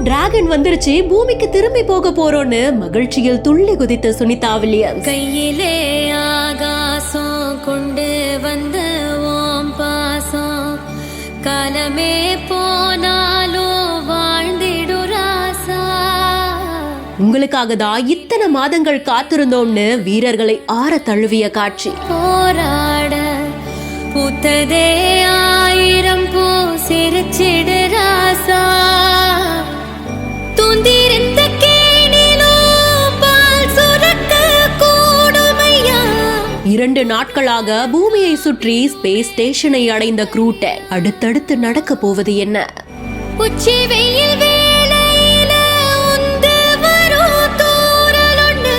Dragon வந்துருச்சு, பூமிக்கு திரும்பி போக போறோம்னு மகிழ்ச்சியில் துள்ளி குதித்த சுனிதா வில்லியம்ஸ். கையிலே ஆகாசம் கொண்டு வந்த ஓம் பாசம், காலமே போனாலும் வாழ்ந்திடு ராசா. உங்களுக்காக தான் இத்தனை மாதங்கள் காத்திருந்தோம்னு வீரர்களை ஆற தழுவிய காட்சி. போராட பூத்ததே ஆயிரம் பூ சிரிச்சிடு ராசா, துந்திருந்த கேணிலும் பால் சுரக்க கூடுமையா. 2 நாட்களாக பூமியை சுற்றி ஸ்பேஸ் ஸ்டேஷனை அடைந்த க்ரூட்டன் அடுத்தடுத்து நடக்க போவது என்ன? உச்சி வெயில் வேளையில உந்து வரும் தூறலொன்று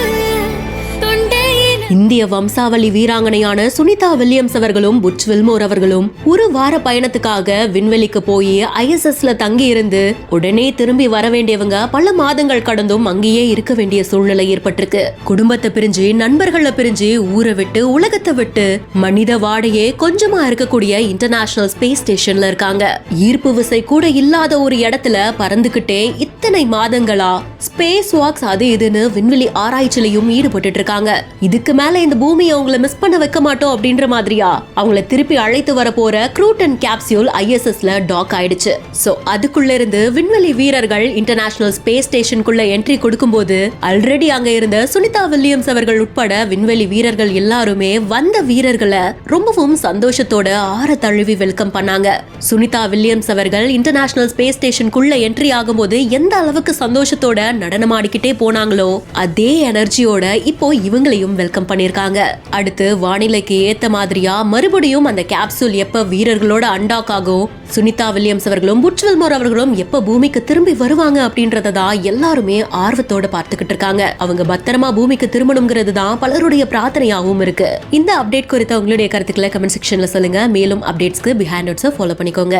தொண்டையில். இந்திய வம்சாவளி வீராங்கனையான சுனிதா வில்லியம்ஸ் அவர்களும் புட்ச் வில்மோர் அவர்களும் ஒரு வார பயணத்துக்காக விண்வெளிக்கு போய் ISSல தங்கி இருந்து உடனே திரும்பி வர வேண்டியவங்க பல மாதங்கள் கடந்தும் அங்கேயே இருக்க வேண்டிய சூழ்நிலை ஏற்பட்டிருக்கு. குடும்பத்தை பிரிஞ்சு, நண்பர்களை பிரிஞ்சு, ஊரை விட்டு, உலகத்தை விட்டு மனித வாடையே கொஞ்சமா இருக்கக்கூடிய இன்டர்நேஷனல் ஸ்பேஸ் ஸ்டேஷன்ல இருக்காங்க. ஈர்ப்பு விசை கூட இல்லாத ஒரு இடத்துல பறந்துகிட்டே இத்தனை மாதங்களா ஸ்பேஸ் வாக்ஸ் அது இதுன்னு விண்வெளி ஆராய்ச்சியிலையும் ஈடுபட்டு இருக்காங்க. இதுக்கு மேல இந்த பூமியை அவங்கள மிஸ் பண்ண வைக்க மாட்டோம் அப்படின்ற மாதிரியா அவங்கள திருப்பி அழைத்து வர போற க்ரூட்டன் கேப்சூல் ISSல டாக் ஆயிடுச்சு. சோ அதுக்குள்ள இருந்து விண்வெளி வீரர்கள் இன்டர்நேஷனல் ஸ்பேஸ் ஸ்டேஷனுக்குள்ள என்ட்ரி கொடுக்கும்போது ஆல்ரெடி அங்க இருந்த சுனிதா வில்லியம்ஸ் அவர்கள் உட்பட விண்வெளி வீரர்கள் எல்லாருமே வந்த வீரர்களை ரொம்பவும் சந்தோஷத்தோட ஆற தழுவி வெல்கம் பண்ணாங்க. சுனிதா வில்லியம்ஸ் அவர்கள் இன்டர்நேஷனல் ஸ்பேஸ் ஸ்டேஷனுக்குள்ள என்ட்ரி ஆகும்போது எந்த அளவுக்கு சந்தோஷத்தோட நடனமாடிக்கிட்டே போனாங்களோ அதே எனர்ஜியோட இப்போ இவங்களையும் வெல்கம் பண்ணிருக்காங்க. அடுத்து வானிலைக்கு ஏத்த மாதிரியா மறுபடியும் அந்த கேப்சூல் எப்ப வீரர்களோட அன்டாக் ஆகும், சுனிதா வில்லியம்ஸ் அவர்களும் புட்ச் வில்மோர் அவர்களும் எப்ப பூமிக்கு திரும்பி வருவாங்க அப்படின்றதான் எல்லாருமே ஆர்வத்தோட பார்த்துக்கிட்டு இருக்காங்க. அவங்க பத்திரமா பூமிக்கு திரும்பணுங்கிறது தான் பலருடைய பிரார்த்தனையாகவும் இருக்கு. இந்த அப்டேட் குறித்த உங்களுடைய கருத்துக்களை கமெண்ட் செக்ஷன்ல சொல்லுங்க. மேலும் அப்டேட்ஸ்க்கு பிஹைண்ட் நோட்ஸை ஃபாலோ பண்ணிக்கோங்க.